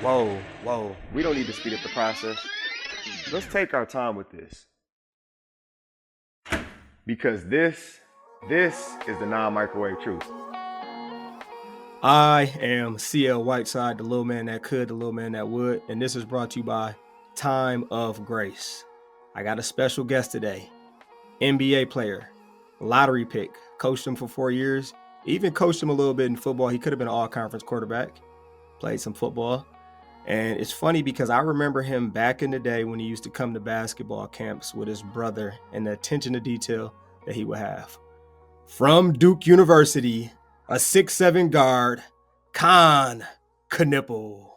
Whoa. We don't need to speed up the process. Let's take our time with this. Because this is the non-microwave truth. I am CL Whiteside, the little man that could, the little man that would, and this is brought to you by Time of Grace. I got a special guest today, NBA player, lottery pick, coached him for 4 years, even coached him a little bit in football. He could have been an all-conference quarterback, played some football. And it's funny because I remember him back in the day when he used to come to basketball camps with his brother and the attention to detail that he would have. From Duke University, a 6'7" guard, Kon Knueppel.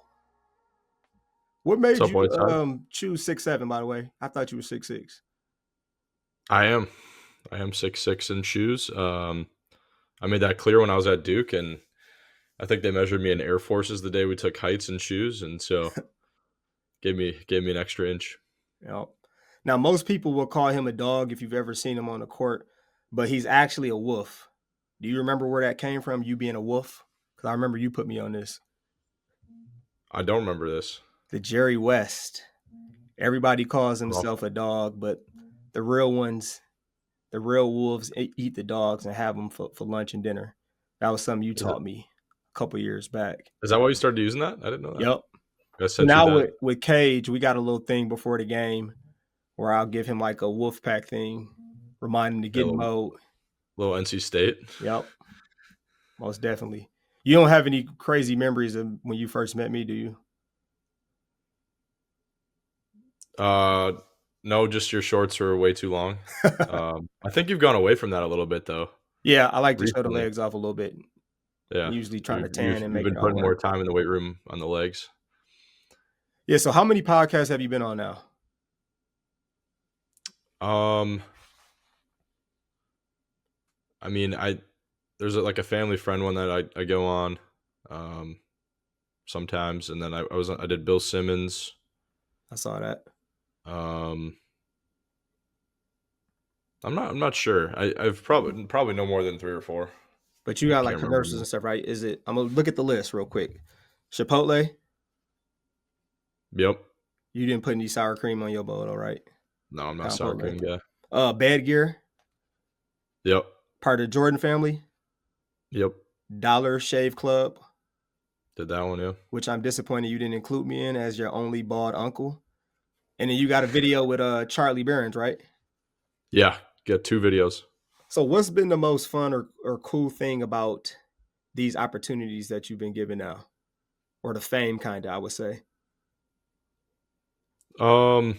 What made What's up, you Whiteside? choose 6'7", by the way? I thought you were 6'6". I am 6'6" in shoes. I made that clear when I was at Duke, and I think they measured me in Air Forces the day we took heights and shoes, and so gave me an extra inch. Yep. Now, most people will call him a dog if you've ever seen him on the court, but he's actually a wolf. Do you remember where that came from, you being a wolf? Because I remember you put me on this. I don't remember this. The Jerry West. Everybody calls Well, himself a dog, but the real ones, the real wolves eat the dogs and have them for lunch and dinner. That was something you taught me a couple years back. Is that why you started using that? I didn't know that. Yep. I So sent you now that. with Cage, we got a little thing before the game where I'll give him like a wolf pack thing, remind him to get in mode. Little NC State. Yep. Most definitely. You don't have any crazy memories of when you first met me, do you? No, just your shorts are way too long. I think you've gone away from that a little bit, though. Yeah, I like to show the Recently. legs off a little bit. Yeah. I'm usually trying to tan and make you've it been all putting more work. time in the weight room on the legs. Yeah, so how many podcasts have you been on now? I mean, there's like a family friend one that I go on sometimes, and then I did Bill Simmons. I saw that. I'm not sure. I've probably no more than 3 or 4. But you got like Can't remember commercials now. and stuff, right? I'm gonna look at the list real quick. Chipotle, Yep. you didn't put any sour cream on your bowl, all right? No, I'm not sour cream guy. Bad Gear, Yep. part of the Jordan family. Yep. Dollar Shave Club, Did that one, yeah. which I'm disappointed you didn't include me in as your only bald uncle. And then you got a video with Charlie Barons, right? Yeah, got 2 videos. So what's been the most fun or cool thing about these opportunities that you've been given now? Or the fame kind of, I would say. I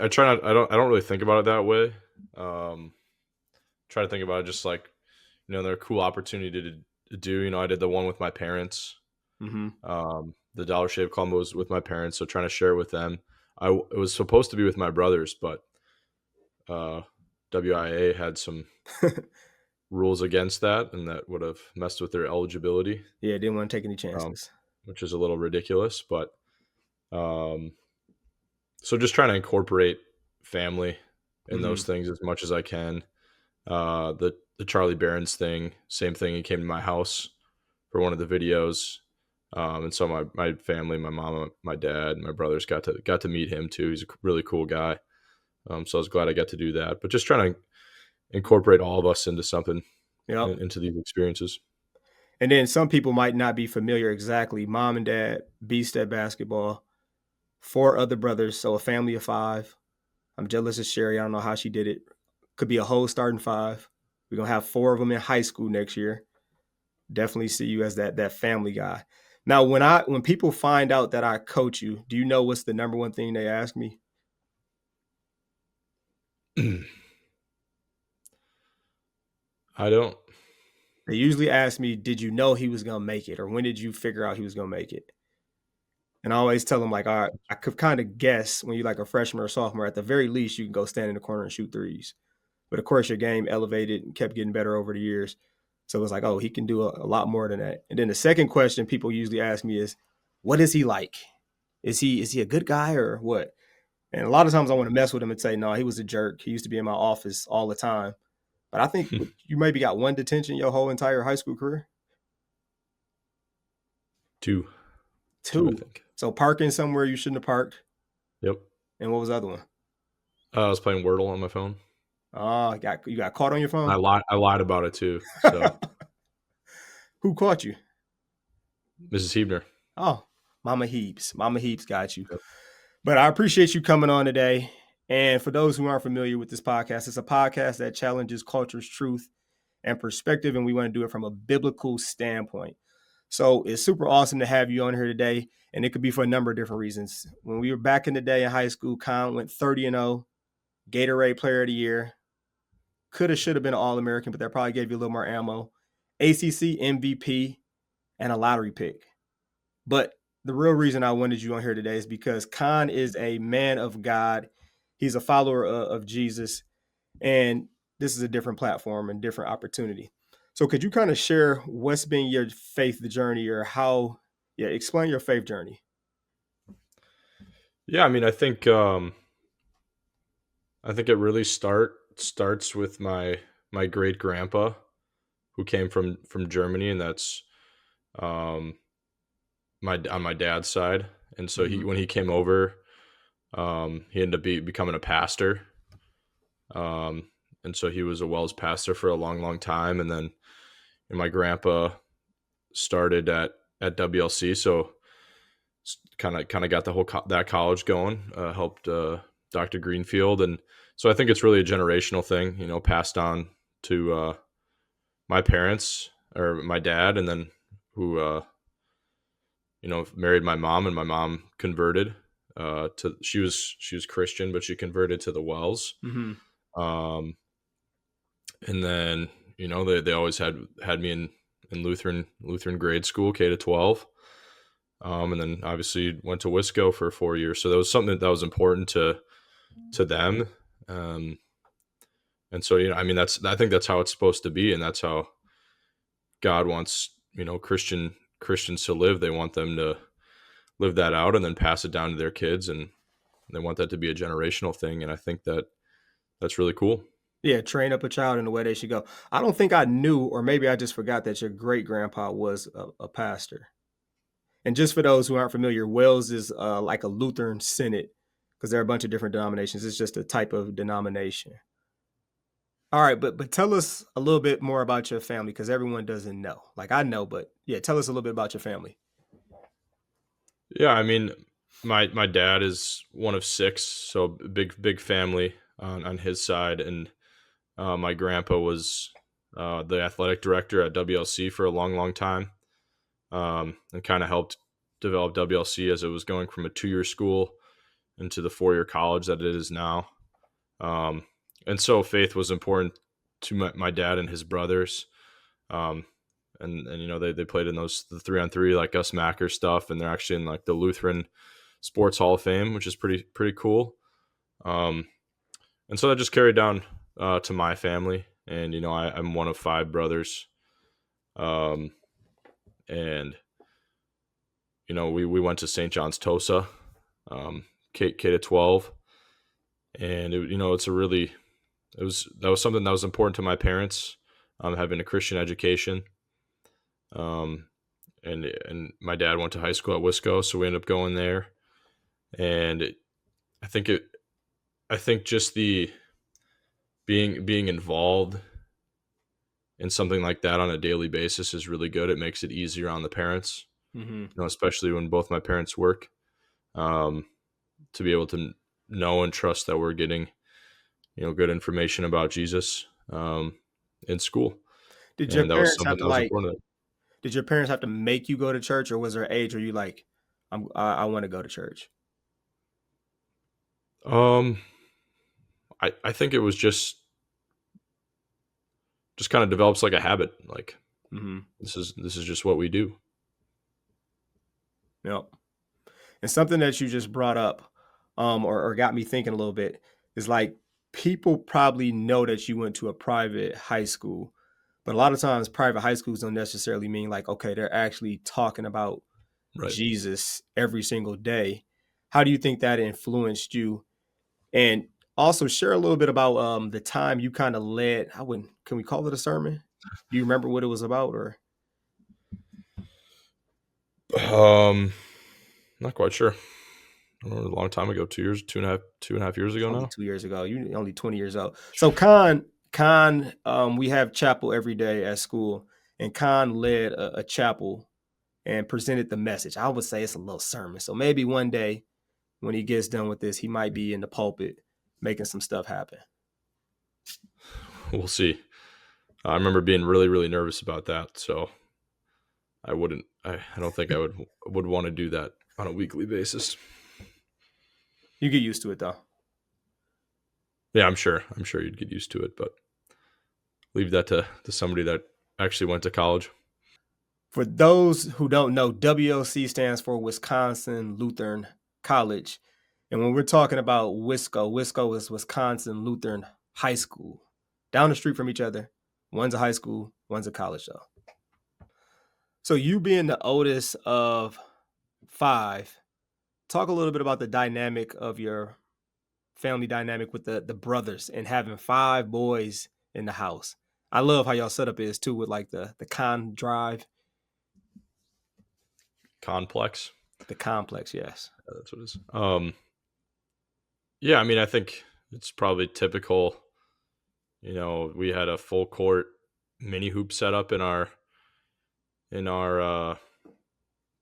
try not. I don't really think about it that way. Try to think about it just like, they're a cool opportunity to do. I did the one with my parents. Mm-hmm. The Dollar Shave Club was with my parents, so trying to share it with them. It was supposed to be with my brothers, but WIA had some rules against that, and that would have messed with their eligibility. Yeah, didn't want to take any chances. Which is a little ridiculous, but so just trying to incorporate family in those things as much as I can. The Charlie Barons thing, same thing. He came to my house for one of the videos, and so my family, my mom, my dad, my brothers got to meet him too. He's a really cool guy. So I was glad I got to do that. But just trying to incorporate all of us into something, into these experiences. And then some people might not be familiar exactly. Mom and dad, beast at basketball, 4 other brothers, so a family of 5. I'm jealous of Sherry. I don't know how she did it. Could be a whole starting 5. We're going to have 4 of them in high school next year. Definitely see you as that family guy. Now, when people find out that I coach you, do you know what's the number one thing they ask me? I don't. They usually ask me, did you know he was going to make it? Or when did you figure out he was going to make it? And I always tell them, like, all right, I could kind of guess when you're like a freshman or sophomore, at the very least, you can go stand in the corner and shoot threes. But of course, your game elevated and kept getting better over the years. So it was like, oh, he can do a lot more than that. And then the second question people usually ask me is, what is he like? Is he a good guy or what? And a lot of times I want to mess with him and say, no, he was a jerk. He used to be in my office all the time. But I think you maybe got 1 detention your whole entire high school career. Two, I Two. think. So parking somewhere you shouldn't have parked. Yep. And what was the other one? I was playing Wordle on my phone. Oh, you got caught on your phone? I lied about it too. So Who caught you? Mrs. Hebner. Oh, Mama Heaps. Mama Heaps got you. Yep. But I appreciate you coming on today. And for those who aren't familiar with this podcast, it's a podcast that challenges culture's truth and perspective, and we want to do it from a biblical standpoint. So it's super awesome to have you on here today, and it could be for a number of different reasons. When we were back in the day in high school, Kon went 30-0, Gatorade Player of the Year. Should have been an All-American, but that probably gave you a little more ammo. ACC MVP and a lottery pick. But the real reason I wanted you on here today is because Kon is a man of God. He's a follower of Jesus, and this is a different platform and different opportunity. So could you kind of share what's been your faith journey, or explain your faith journey? Yeah, I mean, I think it really starts with my great grandpa, who came from Germany, and that's on my dad's side. And so when he came over, he ended up becoming a pastor. And so he was a Wells pastor for a long time, and then my grandpa started at WLC, so kind of got the whole that college going. Helped Dr. Greenfield, and so I think it's really a generational thing, passed on to my parents or my dad, and then who married my mom, and my mom converted she was Christian, but she converted to the Wells. Mm-hmm. And then they always had me in Lutheran grade school, K to 12. And then obviously went to Wisco for 4 years. So that was something that was important to them. And so, I mean, I think that's how it's supposed to be. And that's how God wants, Christians to live. They want them to live that out and then pass it down to their kids. And they want that to be a generational thing. And I think that's really cool. Yeah, train up a child in the way they should go. I don't think I knew, or maybe I just forgot, that your great grandpa was a pastor. And just for those who aren't familiar, Wells is like a Lutheran synod, because there are a bunch of different denominations. It's just a type of denomination. All right, but tell us a little bit more about your family, because everyone doesn't know. Like, I know, but yeah, tell us a little bit about your family. Yeah, I mean, my dad is one of 6, so big family on his side, and my grandpa was the athletic director at WLC for a long time, and kind of helped develop WLC as it was going from a 2-year school into the 4-year college that it is now. And so faith was important to my dad and his brothers. And they played in the 3-on-3 like us Macker stuff, and they're actually in like the Lutheran Sports Hall of Fame, which is pretty cool. And so that just carried down to my family, and I'm one of 5 brothers, and we went to St. John's Tosa, K to 12, and that was something that was important to my parents, having a Christian education, and my dad went to high school at Wisco, so we ended up going there, and I think just the being involved in something like that on a daily basis is really good. It makes it easier on the parents, especially when both my parents work, to be able to know and trust that we're getting, good information about Jesus in school. Did your parents have to make you go to church, or was there an age where you like, I want to go to church? I think it was just kind of develops like a habit. Like, this is just what we do. Yep. And something that you just brought up, or got me thinking a little bit, is like, people probably know that you went to a private high school, but a lot of times private high schools don't necessarily mean like, okay, they're actually talking about Jesus every single day. How do you think that influenced you? And also share a little bit about the time you kind of led. Can we call it a sermon? Do you remember what it was about? Or Not quite sure. I don't know, a long time ago, 2 years, two and a half years ago Only now. 2 years ago. You only 20 years old. So Khan, we have chapel every day at school, and Khan led a chapel and presented the message. I would say it's a little sermon. So maybe one day when he gets done with this, he might be in the pulpit making some stuff happen. We'll see. I remember being really, really nervous about that. So I wouldn't. I don't think I would want to do that on a weekly basis. You get used to it though. Yeah, I'm sure. I'm sure you'd get used to it, but leave that to somebody that actually went to college. For those who don't know, WLC stands for Wisconsin Lutheran College. And when we're talking about Wisco is Wisconsin Lutheran High School. Down the street from each other. One's a high school, one's a college, though. So, you being the oldest of 5, talk a little bit about the dynamic of your family dynamic with the brothers and having 5 boys in the house. I love how y'all setup is too with like the con drive. Complex. The complex, yes. That's what it is. Yeah, I mean, I think it's probably typical. We had a full court mini hoop set up in our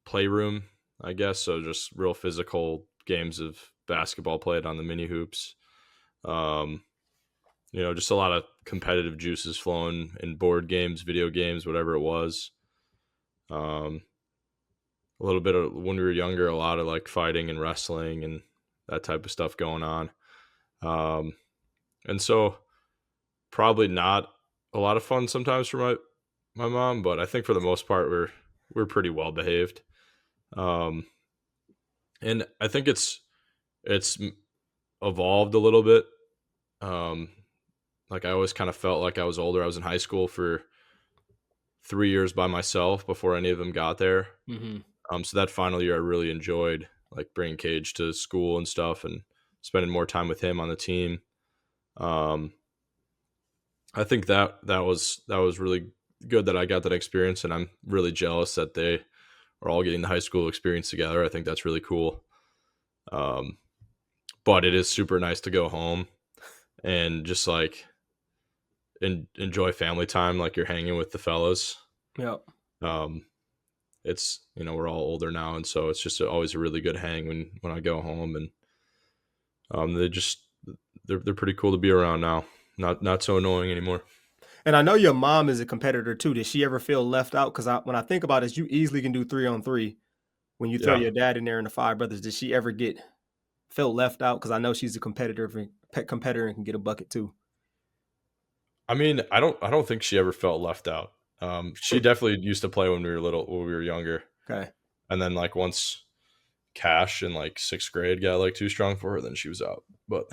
playroom, I guess. So just real physical games of basketball played on the mini hoops. Just a lot of competitive juices flowing in board games, video games, whatever it was. A little bit of when we were younger, a lot of like fighting and wrestling and that type of stuff going on. And so probably not a lot of fun sometimes for my mom, but I think for the most part we're pretty well behaved. And I think it's evolved a little bit. Like I always kind of felt like I was older. I was in high school for 3 years by myself before any of them got there. Mm-hmm. So that final year I really enjoyed, like bringing Cage to school and stuff and spending more time with him on the team. I think that was really good that I got that experience, and I'm really jealous that they are all getting the high school experience together. I think that's really cool. But it is super nice to go home and just like enjoy family time, like you're hanging with the fellas. Yep. It's we're all older now, and so it's just always a really good hang when I go home, and they're pretty cool to be around now. Not so annoying anymore. And I know your mom is a competitor too. Did she ever feel left out? Because when I think about it, you easily can do 3-on-3 when you throw Yeah. your dad in there and the 5 brothers. Did she ever feel left out? Because I know she's a competitor and can get a bucket too. I mean, I don't think she ever felt left out. She definitely used to play when we were younger. Okay. And then like once Cash in like 6th grade got like too strong for her, then she was out. But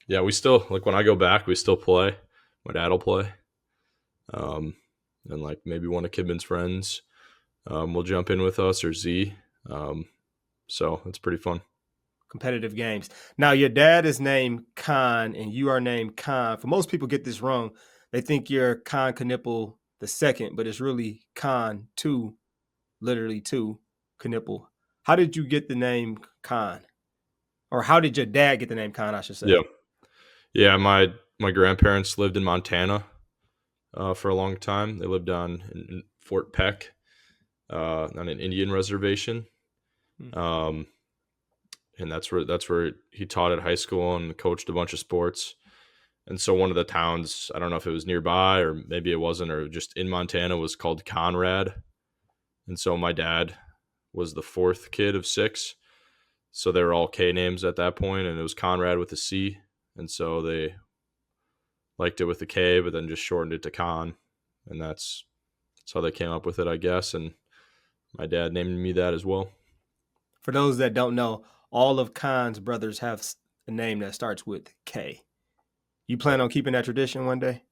yeah, we still, like when I go back, we still play. My dad will play. And like maybe one of Kidman's friends will jump in with us, or Z. So it's pretty fun. Competitive games. Now, your dad is named Kon and you are named Kon. For most people get this wrong. They think you're Kon Knueppel the second, but it's really Kon 2, literally 2 Knueppel. How did you get the name Kon? Or how did your dad get the name Kon, I should say? Yeah. My grandparents lived in Montana for a long time. They lived in Fort Peck on an Indian reservation. And that's where he taught at high school and coached a bunch of sports. And so one of the towns, I don't know if it was nearby or maybe it wasn't, or just in Montana, was called Conrad. And so my dad was the 4th kid of 6. So they were all K names at that point, and it was Conrad with a C. And so they liked it with the K, but then just shortened it to Con. And that's how they came up with it, I guess. And my dad named me that as well. For those that don't know, all of Kon's brothers have a name that starts with K. You plan on keeping that tradition one day?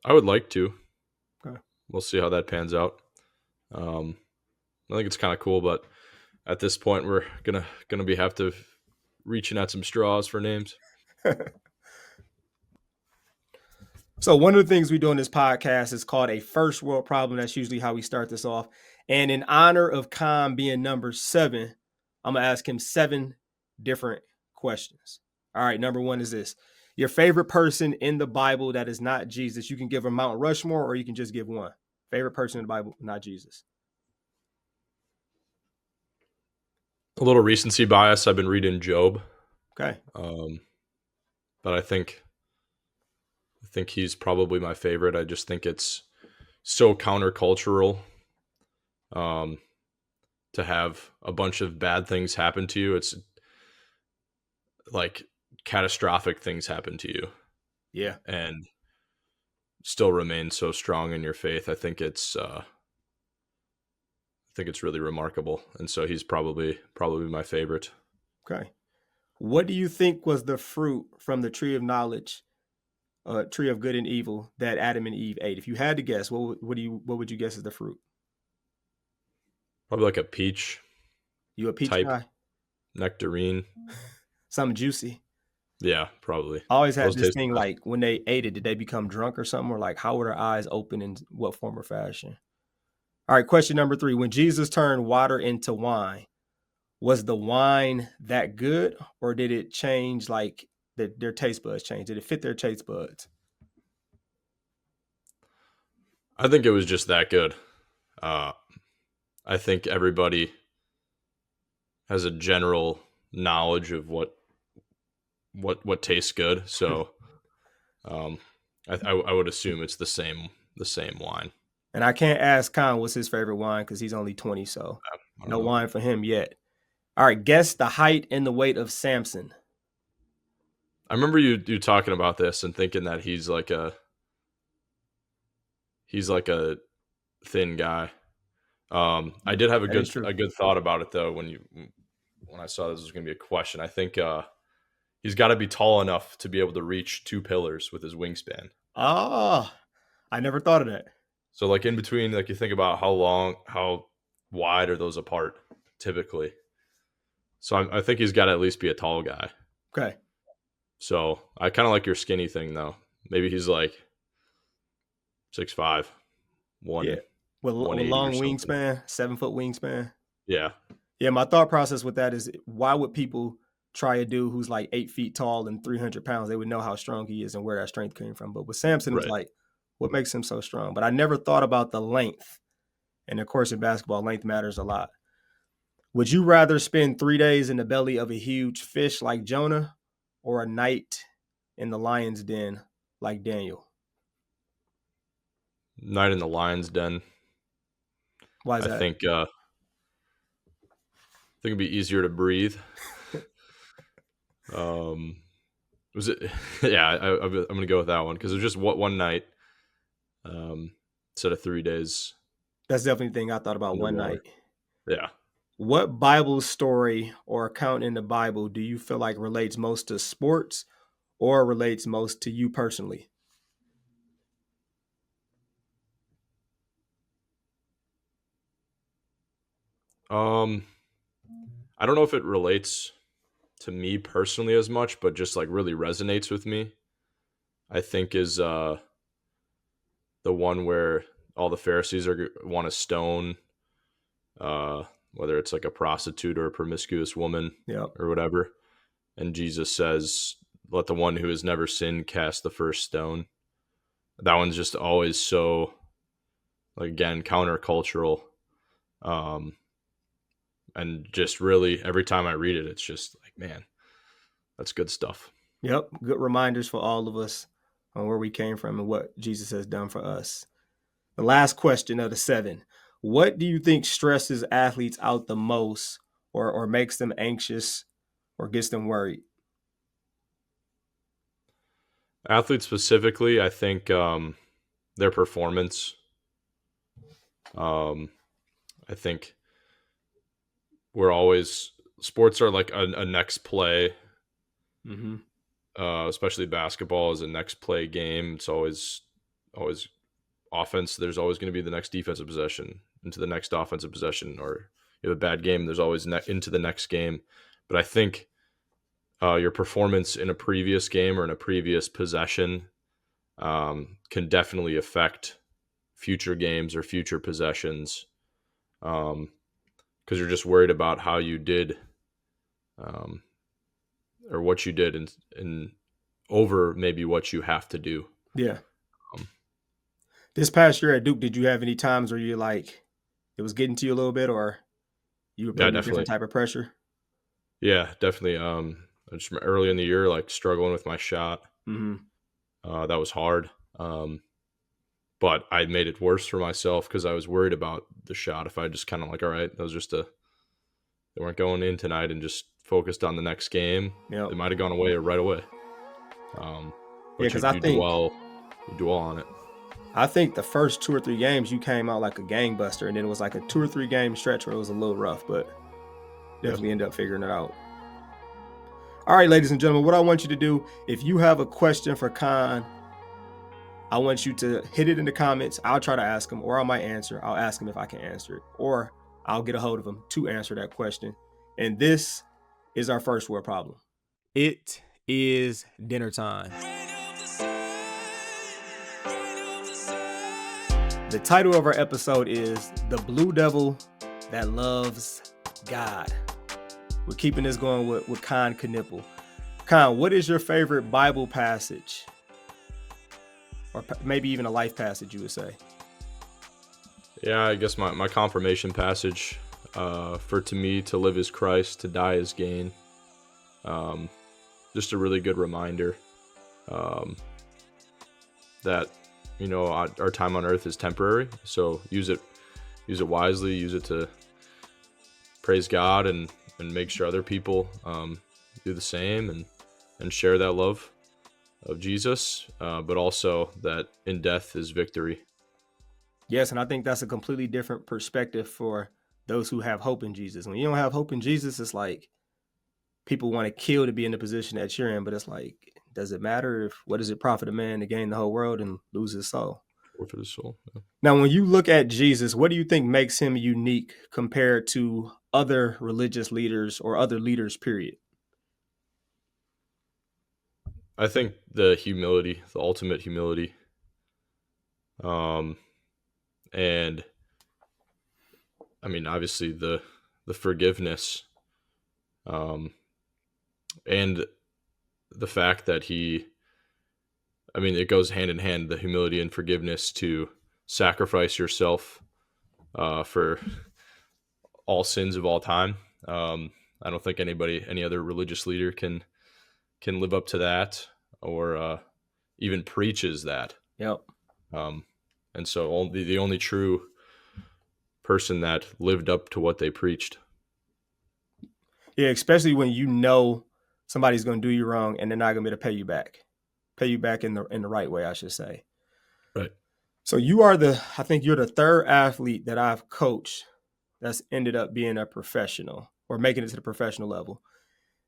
I would like to. Okay. We'll see how that pans out. I think it's kind of cool, but at this point, we're gonna have to reaching at some straws for names. So one of the things we do in this podcast is called a first world problem. That's usually how we start this off. And in honor of Khan being number 7, I'm gonna ask him 7 different questions. All right, number 1 is this: your favorite person in the Bible that is not Jesus. You can give a Mount Rushmore, or you can just give one. Favorite person in the Bible, not Jesus. A little recency bias. I've been reading Job, Okay. but I think he's probably my favorite. I just think it's so countercultural to have a bunch of bad things happen to you. It's like catastrophic things happen to you. Yeah. And still remain so strong in your faith. I think it's really remarkable. And so he's probably my favorite. Okay. What do you think was the fruit from the tree of knowledge, tree of good and evil, that Adam and Eve ate? If you had to guess, what would you guess is the fruit? Probably like a peach. You a peach type guy? Nectarine. Something juicy. Yeah, probably. I always had Those this taste thing best. like, when they ate it, did they become drunk or something? Or like, how were their eyes open, in what form or fashion? All right, question number 3. When Jesus turned water into wine, was the wine that good, or did it change, like their taste buds changed? Did it fit their taste buds? I think it was just that good. I think everybody has a general knowledge of what tastes good. So I would assume it's the same wine. And I can't ask Khan what's his favorite wine because he's only 20, so I don't no know. wine for him yet. All right, guess the height and the weight of Samson. I remember you talking about this and thinking that he's like a thin guy. I did have a That is true. good thought about it though when I saw this was going to be a question. I think he's got to be tall enough to be able to reach 2 pillars with his wingspan. Oh, I never thought of that. So like in between, like you think about how wide are those apart typically. So I think he's got to at least be a tall guy. Okay. So I kind of like your skinny thing though. Maybe he's like 6'5", Yeah. With 180 long or something. wingspan, 7-foot wingspan. Yeah. Yeah, my thought process with that is, why would people try a dude who's like 8 feet tall and 300 pounds? They would know how strong he is and where that strength came from. But with Samson, it was Right. like, what makes him so strong? But I never thought about the length. And of course, in basketball, length matters a lot. Would you rather spend 3 days in the belly of a huge fish like Jonah, or a night in the lion's den like Daniel? Night in the lion's den. Why is I that? think it'd be easier to breathe. Was it? Yeah, I'm gonna go with that one because it was just one night instead of 3 days. That's definitely the thing I thought about, In the one water. night. Yeah. What Bible story or account in the Bible do you feel like relates most to sports, or relates most to you personally? I don't know if it relates to me personally as much, but just like really resonates with me. I think is the one where all the Pharisees want to stone, whether it's like a prostitute or a promiscuous woman Yep. or whatever. And Jesus says, let the one who has never sinned cast the first stone. That one's just always so, like, again, countercultural. And just really every time I read it, it's just like, man, that's good stuff. Yep. Good reminders for all of us on where we came from and what Jesus has done for us. The last question of the 7. What do you think stresses athletes out the most, or makes them anxious, or gets them worried? Athletes specifically, I think their performance. I think sports are like a next play. Mm-hmm. Especially basketball is a next play game. It's always offense. There's always going to be the next defensive possession into the next offensive possession, or you have a bad game, there's always into the next game. But I think your performance in a previous game or in a previous possession can definitely affect future games or future possessions, because you're just worried about how you did, um, or what you did in over maybe what you have to do. Yeah. Um, This past year at Duke, did you have any times where you like it was getting to you a little bit, or you were yeah, putting a different definitely. type of pressure? Yeah, definitely. I just remember early in the year, like struggling with my shot. Mm-hmm. That was hard. But I made it worse for myself because I was worried about the shot. If I just kind of like, all right, that was just they weren't going in tonight and just focused on the next game, Yep. it might have gone away right away. Yeah, But because you dwell on it. I think the first 2 or 3 games you came out like a gangbuster, and then it was like a 2 or 3 game stretch where it was a little rough, but Yeah. definitely ended up figuring it out. All right, ladies and gentlemen, what I want you to do, if you have a question for Kon, I want you to hit it in the comments. I'll try to ask him, or I might answer. I'll ask him if I can answer it, or I'll get a hold of him to answer that question. And this is our first world problem. It is dinner time. The title of our episode is The Blue Devil That Loves God. We're keeping this going with Kon Knueppel. Kon, what is your favorite Bible passage? Or maybe even a life passage, you would say? Yeah, I guess my confirmation passage, for to me to live is Christ, to die is gain. Just a really good reminder that, our time on earth is temporary. So use it wisely, use it to praise God and make sure other people do the same and share that love of Jesus, but also that in death is victory. Yes, and I think that's a completely different perspective for those who have hope in Jesus. When you don't have hope in Jesus, it's like people want to kill to be in the position that you're in, but it's like, does it matter if what does it profit a man to gain the whole world and lose his soul? Or for the soul. Yeah. Now, when you look at Jesus, what do you think makes him unique compared to other religious leaders or other leaders, period? I think the humility, the ultimate humility, and I mean, obviously the forgiveness, and the fact that it goes hand in hand, the humility and forgiveness to sacrifice yourself for all sins of all time. I don't think any other religious leader can live up to that or even preaches that. Yep. And so the only true person that lived up to what they preached. Yeah, especially when you know somebody's going to do you wrong and they're not going to be able to pay you back in the right way, I should say. Right. So I think you're the third athlete that I've coached that's ended up being a professional or making it to the professional level.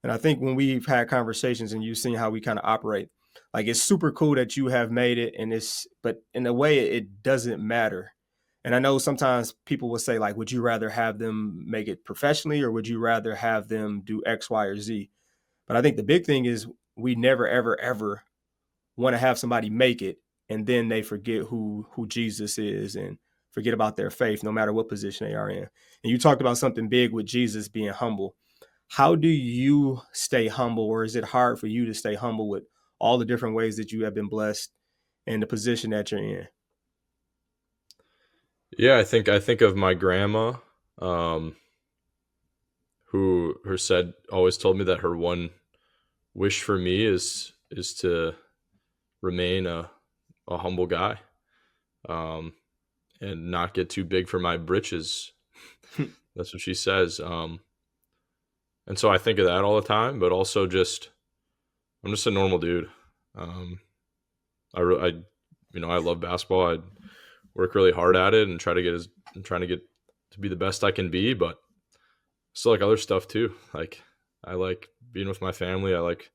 And I think when we've had conversations and you've seen how we kind of operate, like it's super cool that you have made it, but in a way it doesn't matter. And I know sometimes people will say, like, would you rather have them make it professionally or would you rather have them do X, Y, or Z? But I think the big thing is we never, ever, ever want to have somebody make it and then they forget who Jesus is and forget about their faith, no matter what position they are in. And you talked about something big with Jesus being humble. How do you stay humble, or is it hard for you to stay humble with all the different ways that you have been blessed and the position that you're in? Yeah, I think of my grandma, who always told me that her one wish for me is to remain a humble guy, and not get too big for my britches. That's what she says. And so I think of that all the time, but also I'm just a normal dude. I love basketball. I work really hard at it and trying to get to be the best I can be, but still like other stuff too. Like I like being with my family. I like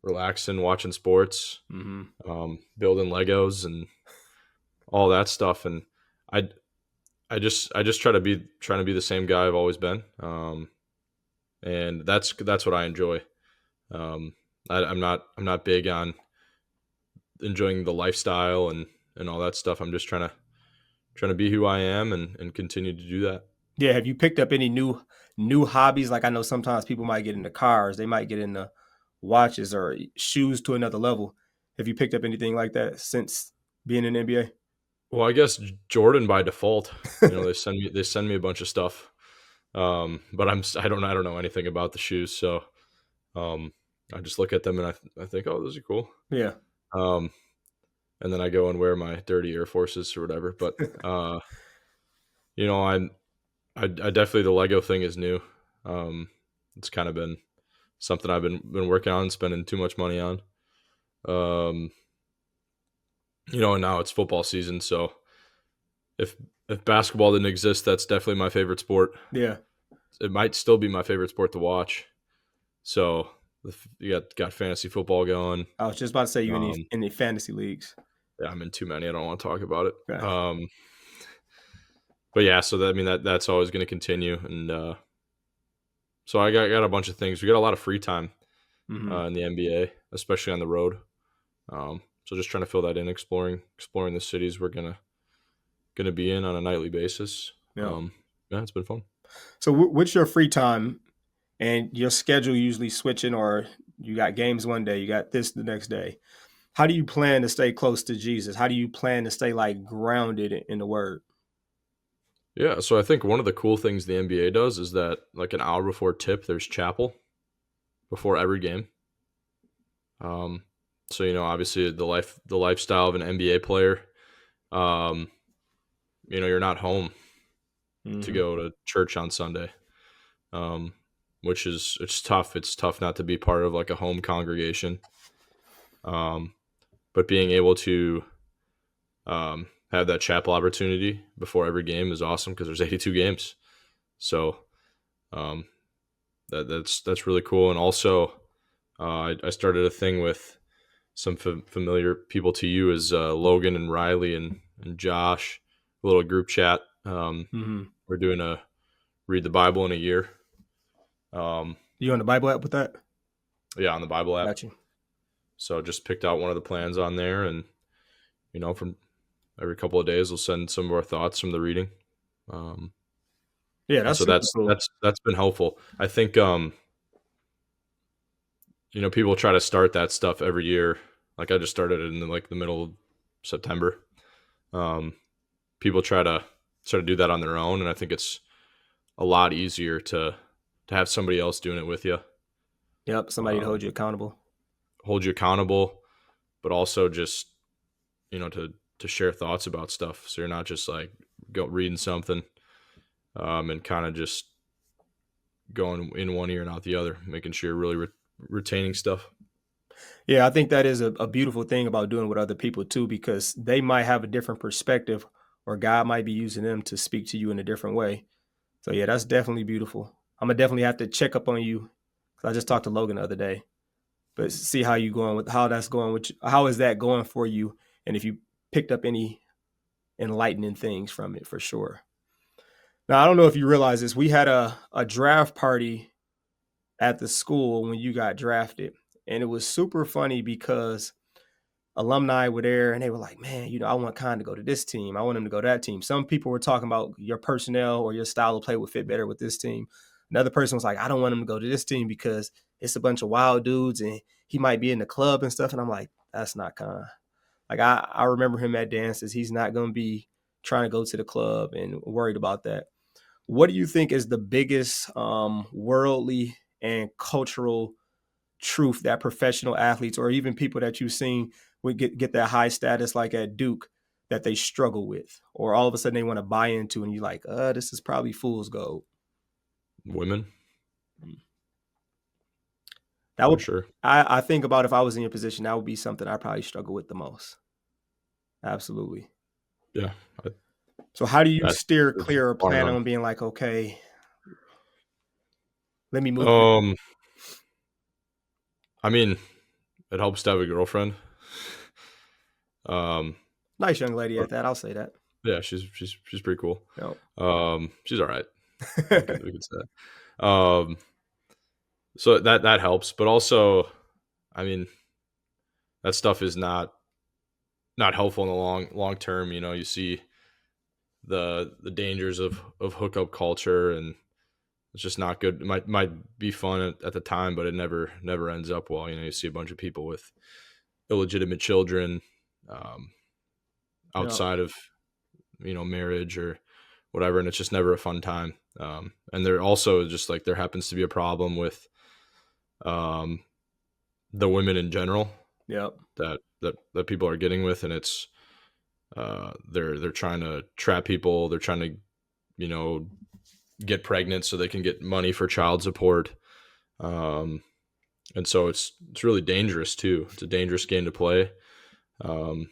relaxing, watching sports, building Legos and all that stuff. And I just trying to be the same guy I've always been. And that's what I enjoy. I'm not big on enjoying the lifestyle and all that stuff. I'm just trying to be who I am and continue to do that. Yeah, have you picked up any new hobbies? Like I know sometimes people might get into cars, they might get into watches or shoes to another level. Have you picked up anything like that since being in the NBA? Well, I guess Jordan by default. They send me a bunch of stuff. But I don't know anything about the shoes, so um, I just look at them and I think, oh, those are cool. Yeah. Um, and then I go and wear my dirty Air Forces or whatever. But you know, I definitely, the Lego thing is new. It's kind of been something I've been working on, spending too much money on. Um, and now it's football season, so if if basketball didn't exist, that's definitely my favorite sport. Yeah. It might still be my favorite sport to watch. So you got fantasy football going. I was just about to say you Um, any fantasy leagues. yeah, I'm in too many. I don't want to talk about it. Okay. But yeah, so that's always going to continue, and so I got a bunch of things. We got a lot of free time in the NBA, especially on the road. So just trying to fill that in, exploring the cities we're gonna be in on a nightly basis. Yeah. Yeah, it's been fun. So what's your free time and your schedule usually switching, or you got games one day, you got this the next day? How do you plan to stay close to Jesus? How do you plan to stay like grounded in the word? Yeah, so I think one of the cool things the NBA does is that like an hour before tip, there's chapel before every game. So obviously the lifestyle of an NBA player, um, you're not home to go to church on Sunday, which it's tough. It's tough not to be part of like a home congregation, but being able to have that chapel opportunity before every game is awesome because there's 82 games. So that's really cool. And also, I started a thing with some familiar people to you as Logan and Riley and Josh, a little group chat. We're doing a read the Bible in a year. You on the Bible app with that? Yeah, on the Bible app. Got you. So just picked out one of the plans on there, and from every couple of days we'll send some of our thoughts from the reading. Yeah, that's so super cool. that's been helpful. I think people try to start that stuff every year. Like I just started it in the middle of September. People try to do that on their own, and I think it's a lot easier to have somebody else doing it with you. Yep, somebody to hold you accountable. But also just to share thoughts about stuff, so you're not just like go reading something and kind of just going in one ear and out the other, making sure you're really retaining stuff. Yeah, I think that is a beautiful thing about doing with other people too, because they might have a different perspective, or God might be using them to speak to you in a different way. So yeah, that's definitely beautiful. I'm gonna definitely have to check up on you. I just talked to Logan the other day, but see how you going with how that's going with you. How is that going for you, and if you picked up any enlightening things from it for sure. Now I don't know if you realize this. We had a draft party at the school when you got drafted, and it was super funny because alumni were there and they were like, man, I want Kon to go to this team. I want him to go to that team. Some people were talking about your personnel or your style of play would fit better with this team. Another person was like, I don't want him to go to this team because it's a bunch of wild dudes and he might be in the club and stuff. And I'm like, that's not Kon. Like I remember him at dances. He's not going to be trying to go to the club and worried about that. What do you think is the biggest worldly and cultural truth that professional athletes or even people that you've seen would get that high status like at Duke that they struggle with, or all of a sudden they want to buy into and you're like, this is probably fool's gold? Women. That would, sure. I think about if I was in your position, that would be something I probably struggle with the most. Absolutely. Yeah. So how do you steer clear or plan on being like, okay, let me move? I mean, it helps to have a girlfriend. Nice young lady at that. I'll say that. Yeah, she's pretty cool. Yep. She's all right. we could say that. So that helps, but also, I mean, that stuff is not not helpful in the long term. You know, you see the dangers of hookup culture, and it's just not good. It might be fun at the time, but it never ends up well. You know, you see a bunch of people with illegitimate children um, Yeah. outside of marriage or whatever, and it's just never a fun time. And there also just like there happens to be a problem with um, the women in general Yep. that people are getting with, and it's they're trying to trap people. They're trying to get pregnant so they can get money for child support. Um, and so it's really dangerous too. It's a dangerous game to play. Um,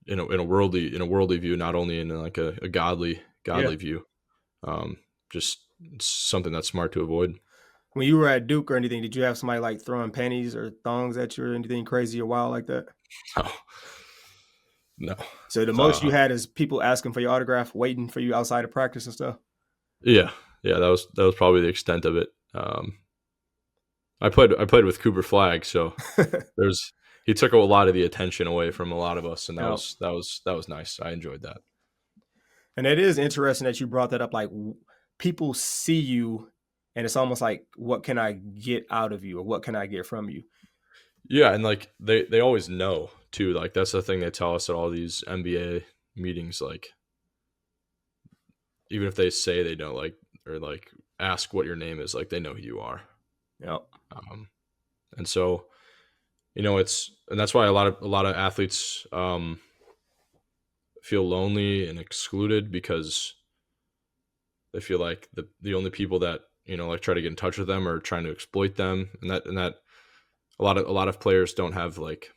in a worldly view, not only in like a godly Yeah. view. Just it's something that's smart to avoid. When you were at Duke or anything, did you have somebody like throwing panties or thongs at you or anything crazy or wild like that? Oh, no. So the most you had is people asking for your autograph, waiting for you outside of practice and stuff. Yeah, that was probably the extent of it. I played with Cooper Flagg, so he took a lot of the attention away from a lot of us, and that was nice. I enjoyed that. And it is interesting that you brought that up. Like people see you, and it's almost like, what can I get out of you, or what can I get from you? Yeah, and like they always know too. Like that's the thing they tell us at all these NBA meetings. Like even if they say they don't like or like ask what your name is, like they know who you are. Yep. And so and that's why a lot of athletes feel lonely and excluded, because they feel like the only people that like try to get in touch with them are trying to exploit them, and that a lot of players don't have like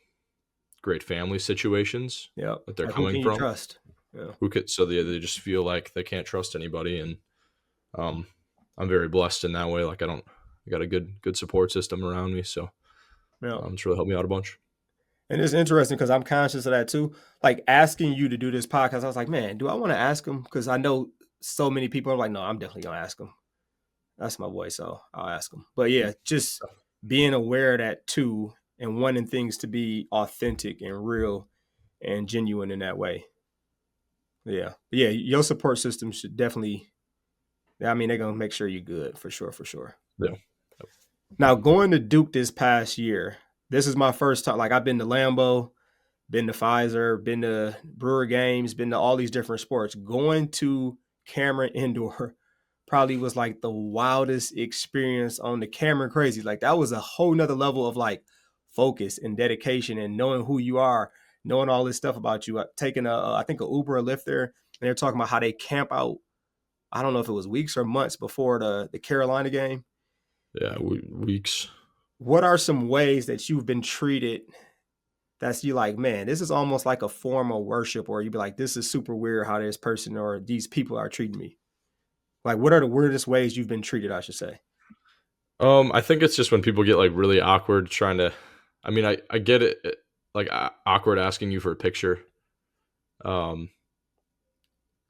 great family situations Yep. that they're Like, coming who can from. you trust? Yeah. So they just feel like they can't trust anybody, and I'm very blessed in that way. Like I got a good support system around me, so Yeah. it's really helped me out a bunch. And it's interesting because I'm conscious of that too. Like asking you to do this podcast, I was like, man, do I want to ask him? Because I know so many people are like, no, I'm definitely gonna ask him. That's my boy, so I'll ask him. But yeah, just being aware of that too, and wanting things to be authentic and real and genuine in that way. Yeah, your support system should definitely. I mean, they're gonna make sure you're good for sure, for sure. Yeah. Now going to Duke this past year, this is my first time. Like I've been to Lambeau, been to Pfizer, been to Brewer games, been to all these different sports. Going to Cameron Indoor probably was like the wildest experience on the Cameron Crazy. Like that was a whole nother level of like focus and dedication and knowing who you are, knowing all this stuff about you. Taking I think a Uber or Lyft there, and they're talking about how they camp out. I don't know if it was weeks or months before the Carolina game. Yeah, weeks. What are some ways that you've been treated that's you like, man, this is almost like a form of worship, or you'd be like, this is super weird how this person or these people are treating me? Like, what are the weirdest ways you've been treated, I should say? I think it's just when people get like really awkward trying to. I mean, I get it, like awkward asking you for a picture,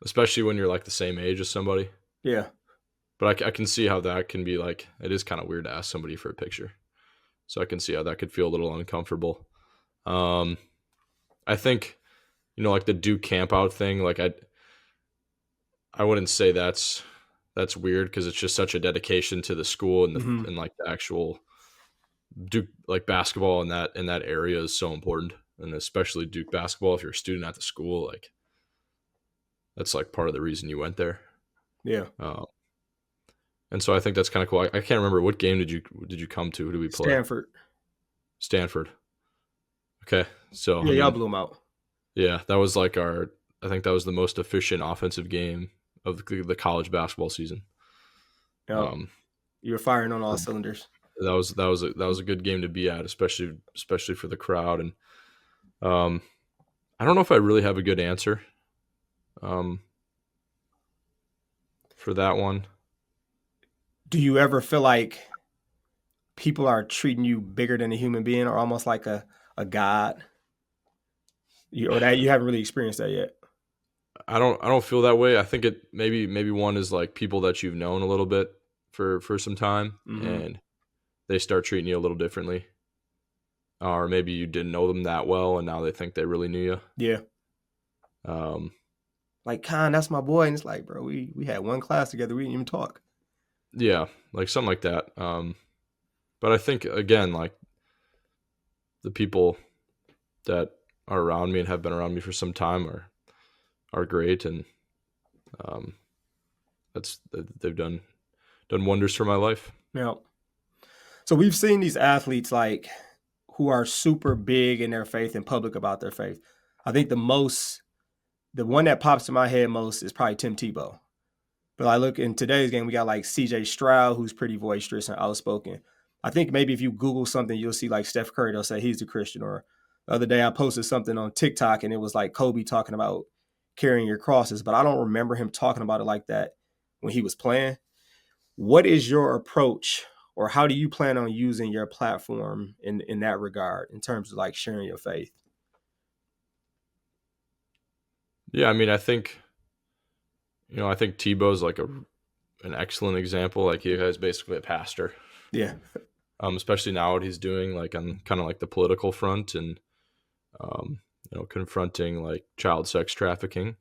especially when you're like the same age as somebody. Yeah. But I can see how that can be like, it is kind of weird to ask somebody for a picture. So I can see how that could feel a little uncomfortable. I think, like the Duke camp out thing, like I wouldn't say that's weird, because it's just such a dedication to the school, and and like the actual Duke like basketball in that area is so important, and especially Duke basketball. If you're a student at the school, like that's like part of the reason you went there. Yeah. And so I think that's kind of cool. I can't remember, what game did you come to? Who did we play? Stanford. Okay, so yeah, y'all blew them out. Yeah, that was like I think that was the most efficient offensive game of the college basketball season. Yeah. You were firing on all cylinders. That was a good game to be at, especially for the crowd. And I don't know if I really have a good answer for that one. Do you ever feel like people are treating you bigger than a human being, or almost like a god? Or that you haven't really experienced that yet? I don't feel that way. I think it maybe one is like people that you've known a little bit for some time, and they start treating you a little differently. or maybe you didn't know them that well and now they think they really knew you. Yeah. Um, Like, Kon, that's my boy. And it's like, bro, we had one class together. We didn't even talk. yeah, like something like that. But I think, again, like the people that are around me and have been around me for some time are great, and um, they've done wonders for my life. Now, so we've seen these athletes like who are super big in their faith and public about their faith. I think the one that pops to my head most is probably Tim Tebow. But I look in today's game, we got like CJ Stroud, who's pretty boisterous and outspoken. I think maybe if you Google something, you'll see like Steph Curry, they'll say he's a Christian. Or the other day I posted something on TikTok and it was like Kobe talking about carrying your crosses, but I don't remember him talking about it like that when he was playing. What is your approach, or how do you plan on using your platform in that regard in terms of like sharing your faith? Yeah, I mean, I think Tebow's like an excellent example. Like he guy's basically a pastor. Yeah. Especially now what he's doing, like on kind of like the political front, and confronting like child sex trafficking.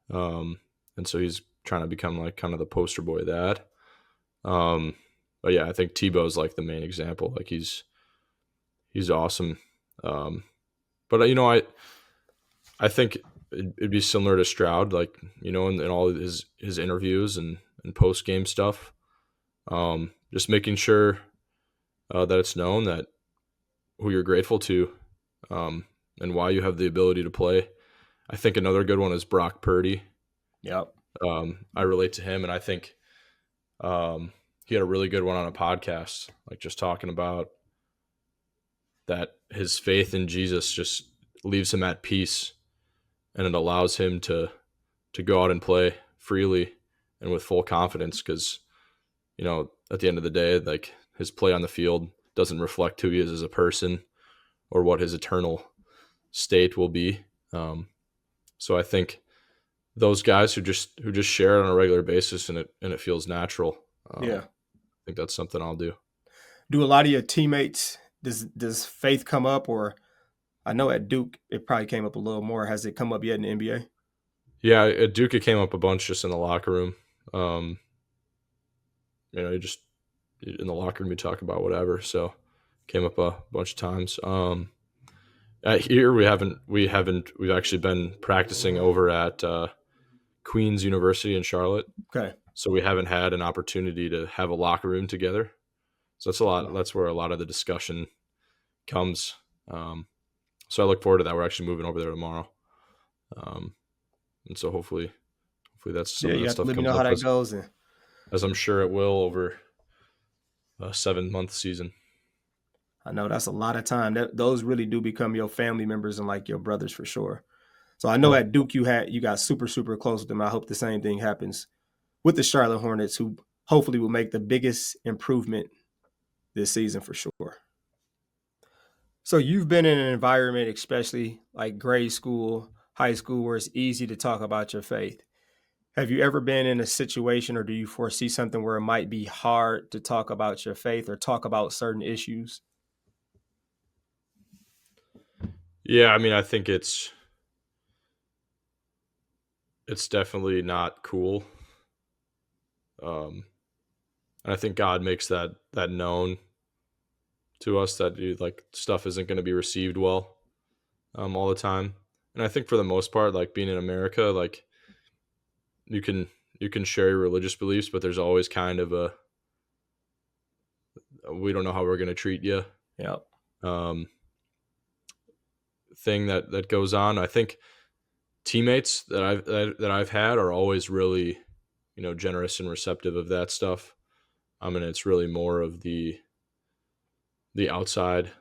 And so he's trying to become like kind of the poster boy of that. But yeah, I think Tebow's like the main example. Like he's awesome. But I think it'd be similar to Stroud, like, in all of his interviews and post game stuff. Just making sure that it's known that who you're grateful to, and why you have the ability to play. I think another good one is Brock Purdy. Yep. I relate to him, and I think he had a really good one on a podcast, like just talking about that his faith in Jesus just leaves him at peace, and it allows him to go out and play freely and with full confidence, because at the end of the day, like his play on the field doesn't reflect who he is as a person or what his eternal state will be. So I think those guys who just share it on a regular basis and it feels natural. Yeah. I think that's something I'll do. Do a lot of your teammates, does faith come up? Or I know at Duke it probably came up a little more. Has it come up yet in the NBA? Yeah, at Duke it came up a bunch just in the locker room. You just in the locker room you talk about whatever. So it came up a bunch of times. Here we've actually been practicing over at Queen's University in Charlotte. Okay. So we haven't had an opportunity to have a locker room together. So that's where a lot of the discussion comes. So I look forward to that. We're actually moving over there tomorrow. And so hopefully that's some of you that have stuff to let me comes know how up that goes. as I'm sure it will over a 7-month season. I know that's a lot of time. Those really do become your family members and like your brothers for sure. So I know at Duke you got super, super close with them. I hope the same thing happens with the Charlotte Hornets, who hopefully will make the biggest improvement this season for sure. So you've been in an environment, especially like grade school, high school, where it's easy to talk about your faith. Have you ever been in a situation, or do you foresee something where it might be hard to talk about your faith or talk about certain issues? Yeah, I mean, I think it's definitely not cool. And I think God makes that known to us, that like stuff isn't going to be received well all the time. And I think for the most part, like being in America, like you can share your religious beliefs, but there's always kind of a we don't know how we're going to treat you. Yeah. Thing that goes on. I think teammates that I've had are always really, generous and receptive of that stuff. And it's really more of the outside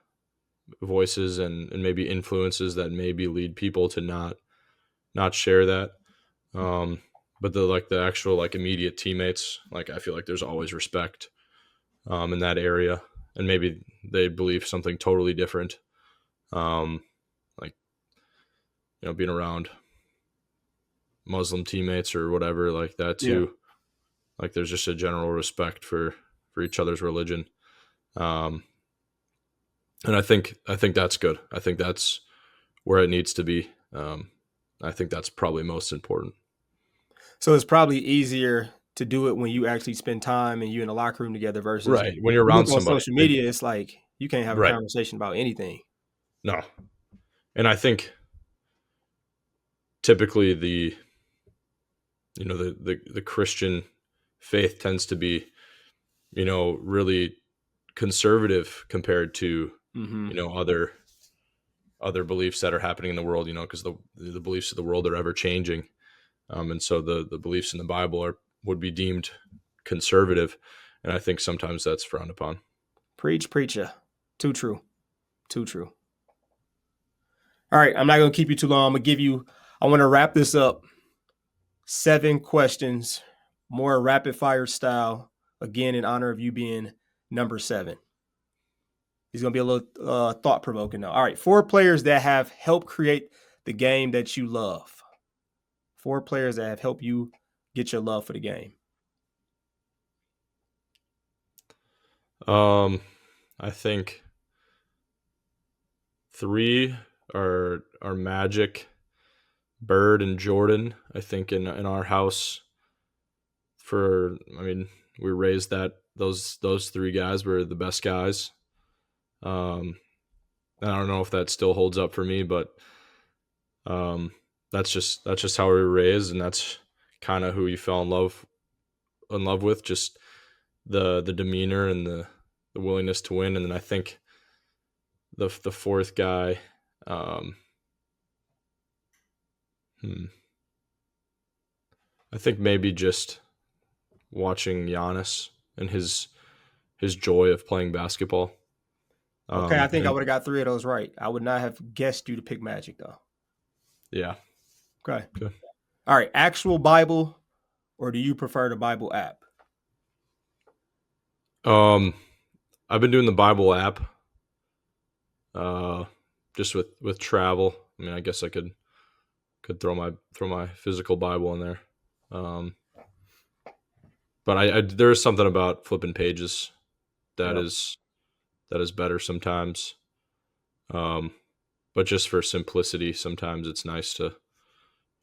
voices and maybe influences that maybe lead people to not share that. But the actual like immediate teammates, like I feel like there's always respect in that area, and maybe they believe something totally different. Being around Muslim teammates or whatever like that too. Yeah. Like there's just a general respect for each other's religion. And I think that's good. I think that's where it needs to be. I think that's probably most important. So it's probably easier to do it when you actually spend time and you in the locker room together versus Right. When you're you around look on somebody. social media, it's like you can't have a Right. conversation about anything. No. And I think typically the Christian faith tends to be, really conservative compared to, Mm-hmm. other beliefs that are happening in the world, because the beliefs of the world are ever changing. And so the beliefs in the Bible would be deemed conservative. And I think sometimes that's frowned upon. Preach, preacher. Too true. Too true. All right, I'm not going to keep you too long. I want to wrap this up. 7 questions, more rapid fire style. Again, in honor of you being number 7. He's going to be a little thought provoking now. All right, 4 players that have helped create the game that you love. 4 players that have helped you get your love for the game. I think 3 are Magic, Bird, and Jordan. I think in our house, we raised those 3 guys were the best guys. I don't know if that still holds up for me, but that's just how we were raised, and that's kind of who you fell in love with, just the demeanor and the willingness to win. And then I think the 4th guy, I think maybe just watching Giannis and his joy of playing basketball. Okay, I think I And would have got 3 of those right. I would not have guessed you to pick Magic, though. yeah, Okay. good. All right, actual Bible, or do you prefer the Bible app? I've been doing the Bible app, just with travel. I mean, I guess I could throw my physical Bible in there. But I there is something about flipping pages that Yep. is better sometimes. But just for simplicity, sometimes it's nice to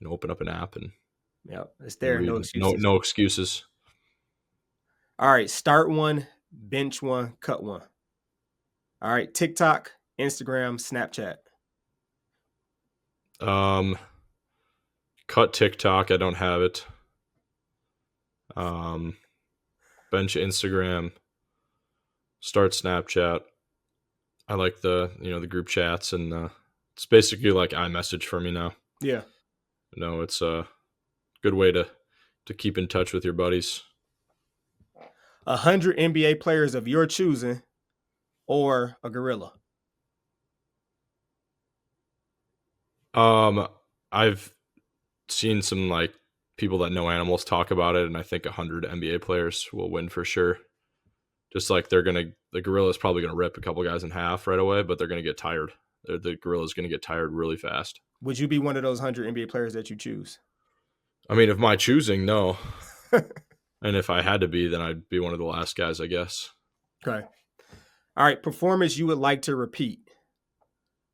open up an app and Yep. It's there. read. No excuses. No excuses. All right, start one, bench one, cut one. All right, TikTok, Instagram, Snapchat. Cut TikTok. I don't have it. Bench Instagram. Start Snapchat. I like the group chats, and it's basically like iMessage for me now. Yeah. It's a good way to keep in touch with your buddies. 100 NBA players of your choosing or a gorilla. I've seen some like people that know animals talk about it, and I think 100 NBA players will win for sure. Just like the gorilla is probably gonna rip a couple guys in half right away, but they're gonna get tired. The gorilla is gonna get tired really fast. Would you be one of those 100 NBA players that you choose? I mean, of my choosing, no. And if I had to be, then I'd be one of the last guys, I guess. Okay. All right, performance you would like to repeat.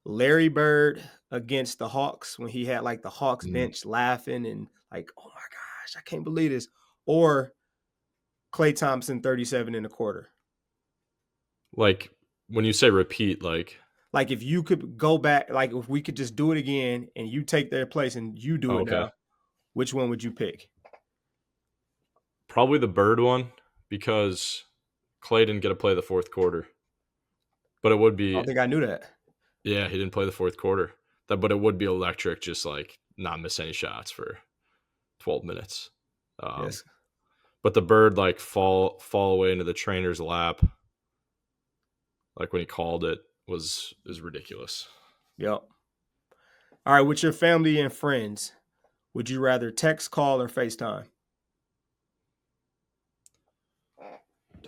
Larry Bird against the Hawks when he had like the Hawks bench laughing and like, oh my gosh, I can't believe this. Or Klay Thompson 37 in a quarter. Like when you say repeat, like if you could go back, like if we could just do it again and you take their place and you do it now, which one would you pick? Probably the Bird one, because Klay didn't get to play the 4th quarter. But it would be. I don't think I knew that. Yeah, he didn't play the 4th quarter. But it would be electric, just like not miss any shots for 12 minutes. Yes. But the Bird like fall away into the trainer's lap, like when he called it, is ridiculous. Yep. All right, with your family and friends, would you rather text, call, or FaceTime?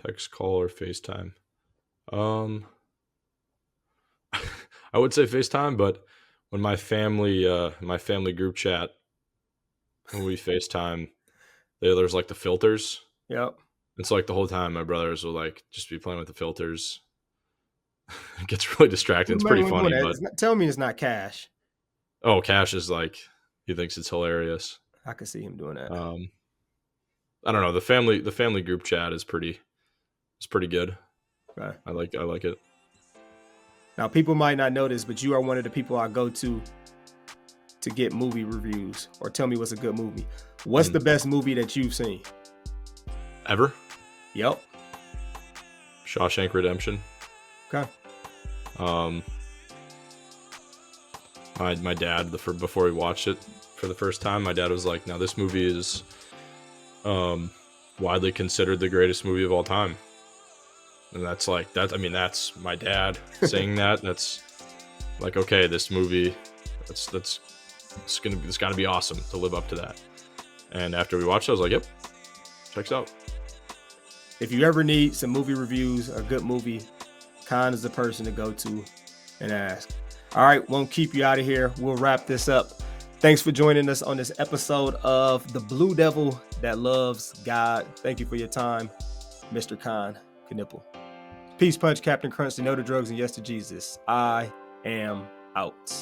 Text, call, or FaceTime. I would say FaceTime, but when my family group chat, when we FaceTime, there's like the filters. Yep. And so like the whole time my brothers will like just be playing with the filters. It gets really distracting. It's pretty funny, but Tell me it's not Cash. oh, Cash is like, he thinks it's hilarious. I could see him doing that. I don't know. The family group chat is pretty good. Okay. I like it. Now, people might not know this, but you are one of the people I go to get movie reviews or tell me what's a good movie. What's the best movie that you've seen? Ever? Yep. Shawshank Redemption. Okay. My dad, before he watched it for the first time, my dad was like, "Now this movie is widely considered the greatest movie of all time." And that's like that. I mean, that's my dad saying that. That's like, okay, this movie, it's got to be awesome to live up to that. And after we watched it, I was like, "Yep, checks out." If you ever need some movie reviews, a good movie, Kon is the person to go to and ask. All right, won't keep you out of here. We'll wrap this up. Thanks for joining us on this episode of The Blue Devil That Loves God. Thank you for your time, Mr. Kon Knueppel. Peace, punch, Captain Crunch, to no to drugs and yes to Jesus. I am out.